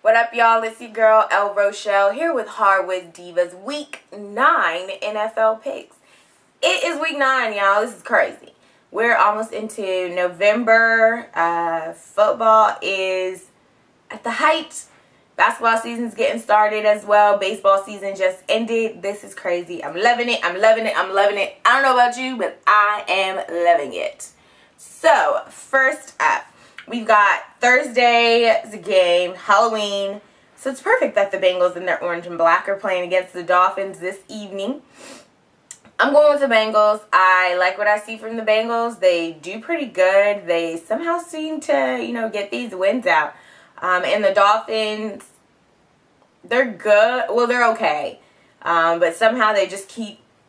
What up, y'all? It's your girl, El Rochelle, here with Hardwood Divas Week 9 NFL picks. It is Week 9, y'all. This is crazy. We're almost into November. Football is at the height. Basketball season's getting started as well. Baseball season just ended. This is crazy. I'm loving it. I'm loving it. I'm loving it. I don't know about you, but I am loving it. So, first up, we've got Thursday's game, Halloween. So it's perfect that the Bengals in their orange and black are playing against the Dolphins this evening. I'm going with the Bengals. I like what I see from the Bengals. They do pretty good. They somehow seem to, get these wins out. And the Dolphins, they're good. Well, they're okay. But somehow they just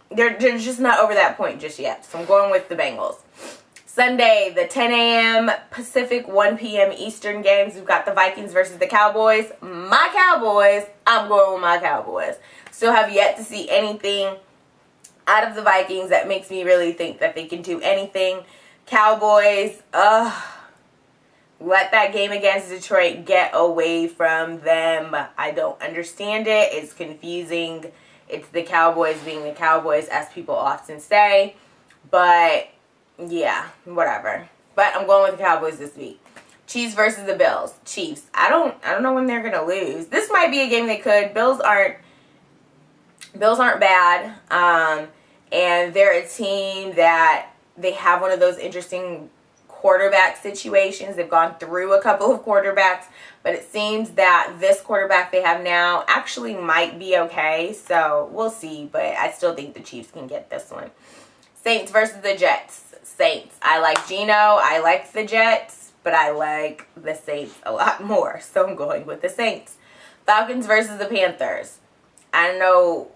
they're just not over that point just yet. So I'm going with the Bengals. Sunday, the 10 a.m. Pacific, 1 p.m. Eastern games. We've got the Vikings versus the Cowboys. My Cowboys. I'm going with my Cowboys. Still have yet to see anything out of the Vikings that makes me really think that they can do anything. Cowboys, let that game against Detroit get away from them. I don't understand it. It's confusing. It's the Cowboys being the Cowboys, as people often say. But yeah, whatever. But I'm going with the Cowboys this week. Chiefs versus the Bills. Chiefs. I don't know when they're gonna lose. This might be a game they could. Bills aren't bad. And they're a team that they have one of those interesting quarterback situations. They've gone through a couple of quarterbacks, but it seems that this quarterback they have now actually might be okay. So we'll see, but I still think the Chiefs can get this one. Saints versus the Jets. Saints. I like Geno. I like the Jets, but I like the Saints a lot more. So I'm going with the Saints. Falcons versus the Panthers. I don't know.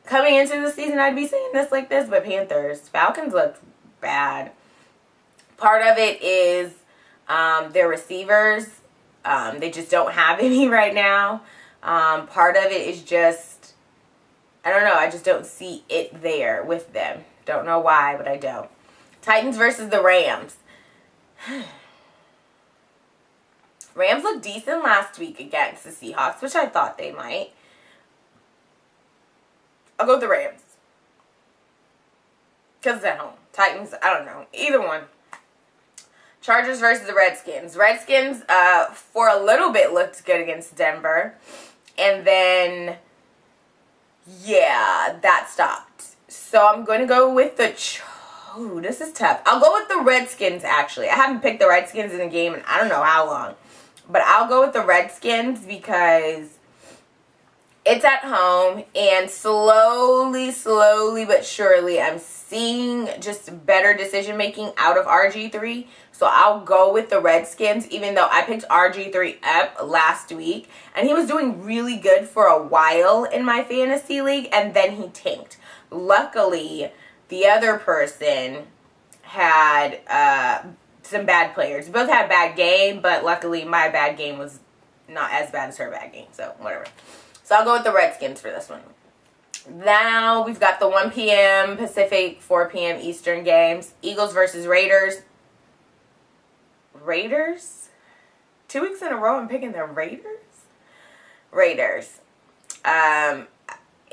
Coming into the season, I'd be saying this like this, but Falcons look bad. Part of it is their receivers. They just don't have any right now. Part of it is just, I don't know. I just don't see it there with them. Don't know why, but I don't. Titans versus the Rams. Rams looked decent last week against the Seahawks, which I thought they might. I'll go with the Rams. Because it's at home. Titans, I don't know. Either one. Chargers versus the Redskins. Redskins, for a little bit, looked good against Denver. And then, yeah, that stopped. So I'm going to go with the... Ooh, this is tough. I'll go with the Redskins, actually. I haven't picked the Redskins in a game in I don't know how long. But I'll go with the Redskins because it's at home. And slowly but surely, I'm seeing just better decision-making out of RG3. So I'll go with the Redskins, even though I picked RG3 up last week. And he was doing really good for a while in my fantasy league, and then he tanked. Luckily, the other person had some bad players. Both had a bad game, but luckily my bad game was not as bad as her bad game. So, whatever. So I'll go with the Redskins for this one. Now, we've got the 1 p.m. Pacific, 4 p.m. Eastern games. Eagles versus Raiders. Raiders? 2 weeks in a row I'm picking the Raiders? Raiders.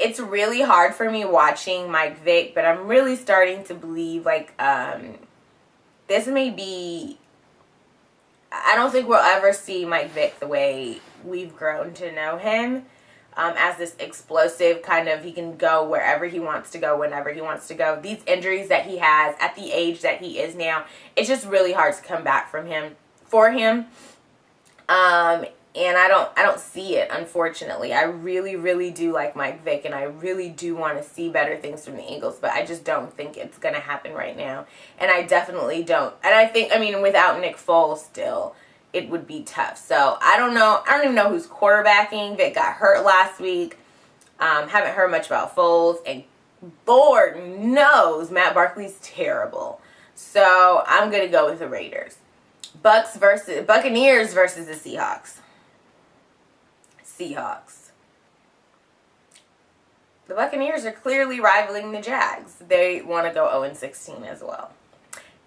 It's really hard for me watching Mike Vick, but I'm really starting to believe, this may be... I don't think we'll ever see Mike Vick the way we've grown to know him. As this explosive kind of, he can go wherever he wants to go, whenever he wants to go. These injuries that he has at the age that he is now, it's just really hard to come back for him. And I don't see it, unfortunately. I really do like Mike Vick, and I really do want to see better things from the Eagles, but I just don't think it's going to happen right now. And I definitely don't. And I think, without Nick Foles still, it would be tough. So, I don't know. I don't even know who's quarterbacking. Vic got hurt last week. Haven't heard much about Foles. And Lord knows Matt Barkley's terrible. So, I'm going to go with the Raiders. Buccaneers versus the Seahawks. Seahawks. The Buccaneers are clearly rivaling the Jags. They want to go 0-16 as well.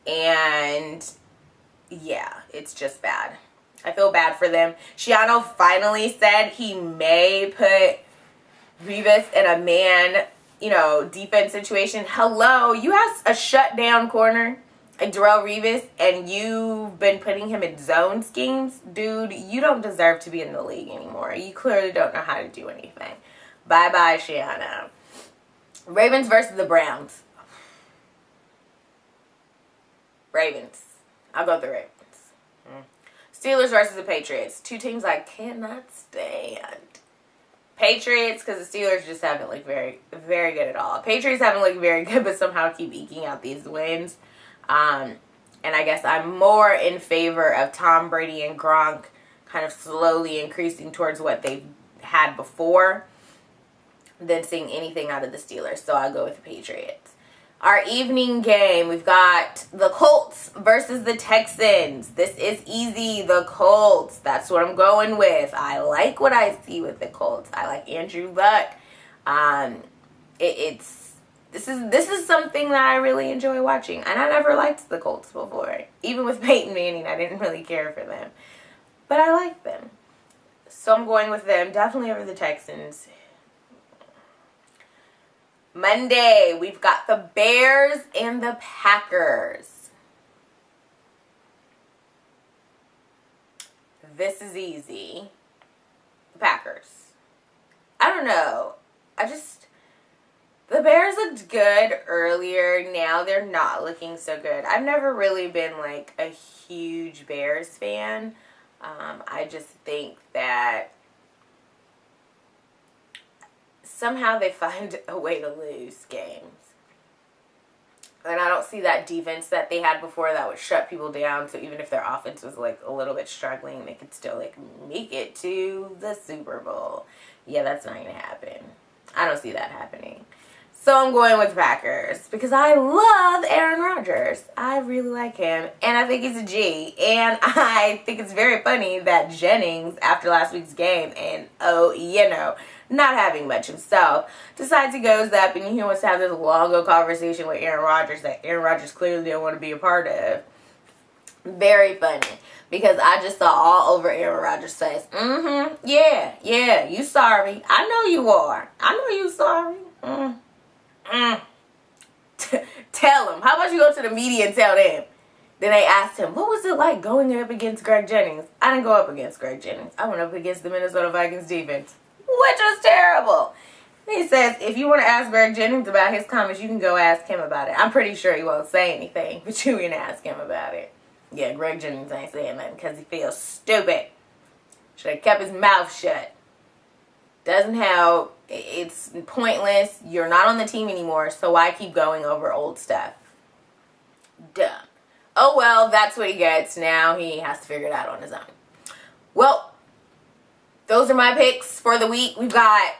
And yeah, it's just bad. I feel bad for them. Schiano finally said he may put Revis in a man, defense situation. Hello, you have a shutdown corner, like Darrelle Revis, and you've been putting him in zone schemes. Dude, you don't deserve to be in the league anymore. You clearly don't know how to do anything. Bye-bye, Schiano. Ravens versus the Browns. Ravens. I'll go with the Ravens. Steelers versus the Patriots. Two teams I cannot stand. Patriots, because the Steelers just haven't looked very, very good at all. Patriots haven't looked very good, but somehow keep eking out these wins. And I guess I'm more in favor of Tom Brady and Gronk kind of slowly increasing towards what they've had before than seeing anything out of the Steelers. So I'll go with the Patriots. Our evening game, we've got the Colts versus the Texans. This is easy, the Colts. That's what I'm going with. I like what I see with the Colts. I like Andrew Luck. This is something that I really enjoy watching. And I never liked the Colts before. Even with Peyton Manning, I didn't really care for them. But I like them. So I'm going with them, definitely over the Texans. Monday, we've got the Bears and the Packers. This is easy. The Packers. I don't know. The Bears looked good earlier. Now they're not looking so good. I've never really been like a huge Bears fan. I just think that somehow they find a way to lose games. And I don't see that defense that they had before that would shut people down. So even if their offense was like a little bit struggling, they could still like make it to the Super Bowl. Yeah, that's not going to happen. I don't see that happening. So I'm going with Packers because I love Aaron Rodgers. I really like him. And I think he's a G. And I think it's very funny that Jennings, after last week's game, and not having much himself, decides to go up and he wants to have this long conversation with Aaron Rodgers that Aaron Rodgers clearly didn't want to be a part of. Very funny. Because I just saw all over Aaron Rodgers' face. Yeah, you sorry. I know you are. I know you sorry. Tell him. How about you go to the media and tell them? Then they asked him, what was it like going up against Greg Jennings? I didn't go up against Greg Jennings. I went up against the Minnesota Vikings defense, which was terrible. He says, if you want to ask Greg Jennings about his comments, you can go ask him about it. I'm pretty sure he won't say anything, but you can ask him about it. Yeah, Greg Jennings ain't saying nothing because he feels stupid. Should have kept his mouth shut. Doesn't help. It's pointless. You're not on the team anymore, so why keep going over old stuff? Dumb. Oh well, that's what he gets. Now he has to figure it out on his own. Well, those are my picks for the week. We've got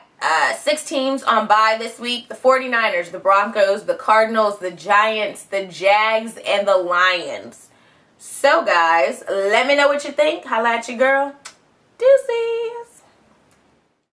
6 teams on bye this week. The 49ers, the Broncos, the Cardinals, the Giants, the Jags, and the Lions. So, guys, let me know what you think. Holla at your girl. Deuces.